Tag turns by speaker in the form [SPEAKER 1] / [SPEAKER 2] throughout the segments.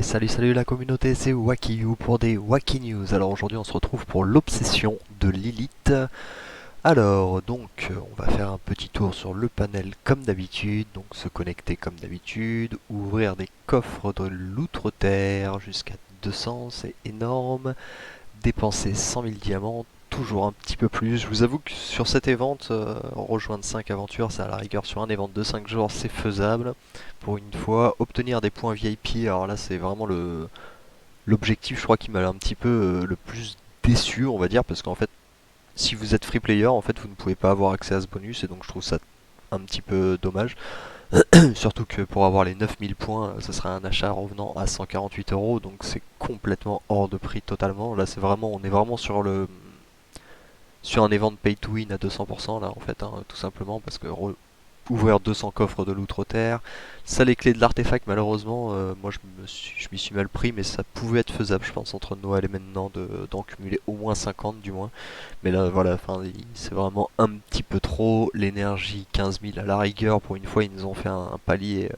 [SPEAKER 1] Et salut la communauté, c'est WakiU pour des Waki News. Alors aujourd'hui on se retrouve pour l'obsession de Lilith. Alors donc on va faire un petit tour sur le panel comme d'habitude, donc se connecter comme d'habitude, ouvrir des coffres de l'outre-terre jusqu'à 200, c'est énorme, dépenser 100 000 diamants, toujours un petit peu plus. Je vous avoue que sur cet event, rejoindre 5 aventures, ça à la rigueur sur un event de 5 jours, c'est faisable. Pour une fois, obtenir des points VIP, alors là c'est vraiment l'objectif, je crois, qui m'a un petit peu le plus déçu, on va dire, parce qu'en fait, si vous êtes free player, en fait, vous ne pouvez pas avoir accès à ce bonus, et donc je trouve ça un petit peu dommage. Surtout que pour avoir les 9000 points, ce sera un achat revenant à 148 euros, donc c'est complètement hors de prix totalement. Là, on est vraiment sur un event pay to win à 200% là, en fait, hein, tout simplement, parce que ouvrir 200 coffres de l'outre-terre. Ça, les clés de l'artefact, malheureusement, moi je m'y suis mal pris, mais ça pouvait être faisable, je pense, entre Noël et maintenant, d'en cumuler au moins 50 du moins. Mais là, voilà, c'est vraiment un petit peu trop. L'énergie, 15 000 à la rigueur, pour une fois, ils nous ont fait un palier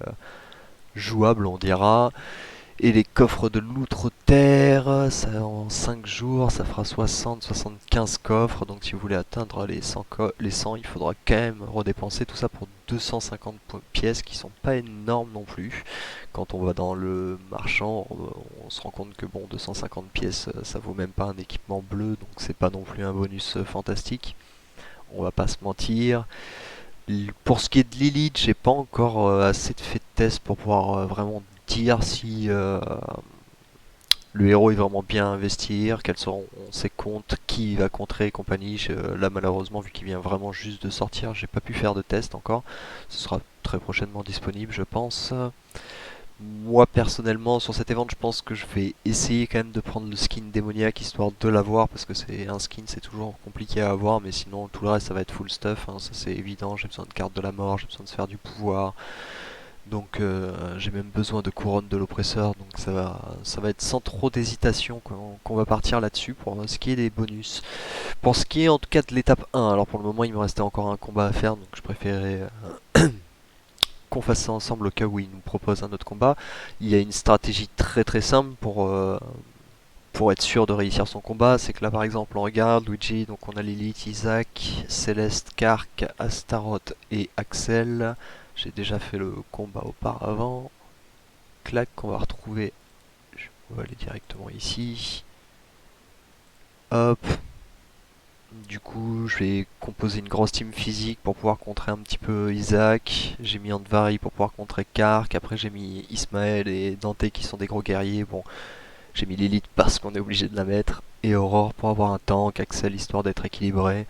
[SPEAKER 1] jouable, on dira. Et les coffres de l'outre-terre, ça en 5 jours, ça fera 60-75 coffres. Donc si vous voulez atteindre les 100, il faudra quand même redépenser tout ça pour 250 pièces qui sont pas énormes non plus. Quand on va dans le marchand, on se rend compte que bon, 250 pièces, ça vaut même pas un équipement bleu, donc c'est pas non plus un bonus fantastique. On va pas se mentir. Pour ce qui est de Lilith, j'ai pas encore assez de fait de test pour pouvoir vraiment dire si le héros est vraiment bien à investir, quels seront ses comptes, qui il va contrer et compagnie. Là malheureusement vu qu'il vient vraiment juste de sortir, j'ai pas pu faire de test encore. Ce sera très prochainement disponible je pense. Moi personnellement sur cet event je pense que je vais essayer quand même de prendre le skin démoniaque histoire de l'avoir parce que c'est un skin c'est toujours compliqué à avoir, mais sinon tout le reste ça va être full stuff, hein, ça c'est évident. J'ai besoin de cartes de la mort, j'ai besoin de se faire du pouvoir, donc j'ai même besoin de couronne de l'oppresseur, donc ça va être sans trop d'hésitation qu'on va partir là-dessus pour ce qui est des bonus. Pour ce qui est en tout cas de l'étape 1, alors pour le moment il me restait encore un combat à faire, donc je préférais qu'on fasse ça ensemble au cas où il nous propose un autre combat. Il y a une stratégie très simple pour être sûr de réussir son combat. C'est que là par exemple on regarde Luigi, donc on a Lilith, Isaac, Céleste, Kark, Astaroth et Axel. J'ai déjà fait le combat auparavant. Clac, qu'on va retrouver. On va aller directement ici. Hop. Du coup, je vais composer une grosse team physique pour pouvoir contrer un petit peu Isaac. J'ai mis Andvari pour pouvoir contrer Kark. Après, j'ai mis Ismaël et Dante qui sont des gros guerriers. Bon, j'ai mis Lilith parce qu'on est obligé de la mettre. Et Aurore pour avoir un tank. Axel histoire d'être équilibré.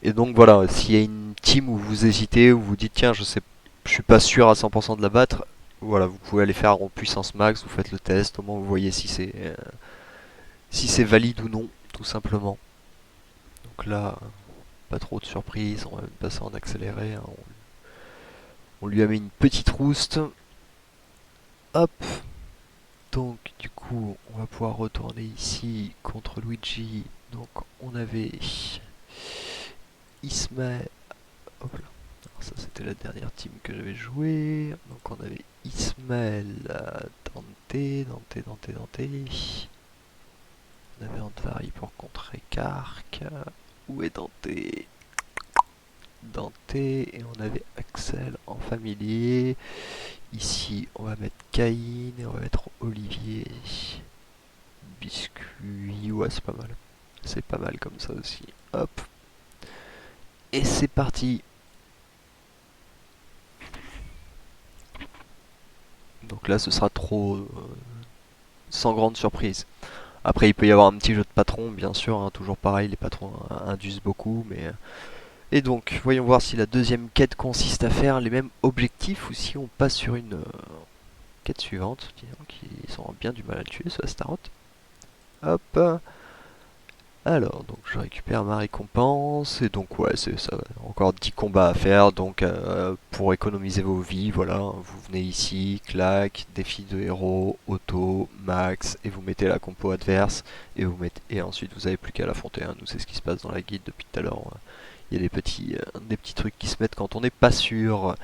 [SPEAKER 1] Et donc voilà, s'il y a une team où vous hésitez, où vous dites tiens, je suis pas sûr à 100% de la battre, voilà, vous pouvez aller faire en puissance max, vous faites le test, au moins vous voyez si c'est valide ou non, tout simplement. Donc là, pas trop de surprise, on va même passer en accéléré, hein. On lui a mis une petite rouste. Hop. Donc du coup, on va pouvoir retourner ici contre Luigi. Donc on avait Ismaël. Hop là. Alors ça c'était la dernière team que j'avais joué. Donc on avait Ismaël, Dante. On avait Andvari pour contrer Kark. Où est Dante? Et on avait Axel en familier. Ici on va mettre Caïn et on va mettre Olivier. Biscuit, ouais c'est pas mal. C'est pas mal comme ça aussi. Hop. Et c'est parti. Donc là ce sera trop sans grande surprise. Après il peut y avoir un petit jeu de patron bien sûr, hein, toujours pareil, les patrons induisent beaucoup, mais et donc, voyons voir si la deuxième quête consiste à faire les mêmes objectifs ou si on passe sur une quête suivante. Ils ont bien du mal à le tuer, ce Astaroth. Hop. Alors, donc je récupère ma récompense. Et donc, ouais, c'est ça. Encore 10 combats à faire. Donc, pour économiser vos vies, voilà. Vous venez ici, clac, défi de héros, auto, max. Et vous mettez la compo adverse. Et ensuite, vous avez plus qu'à l'affronter. Hein. Nous, c'est ce qui se passe dans la guide depuis tout à l'heure. Il y a des petits trucs qui se mettent quand on n'est pas sûr.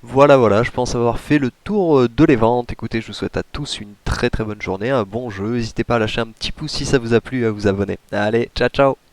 [SPEAKER 1] Voilà, voilà, je pense avoir fait le tour de les ventes. Écoutez, je vous souhaite à tous une très très bonne journée, un bon jeu. N'hésitez pas à lâcher un petit pouce si ça vous a plu et à vous abonner. Allez, ciao ciao!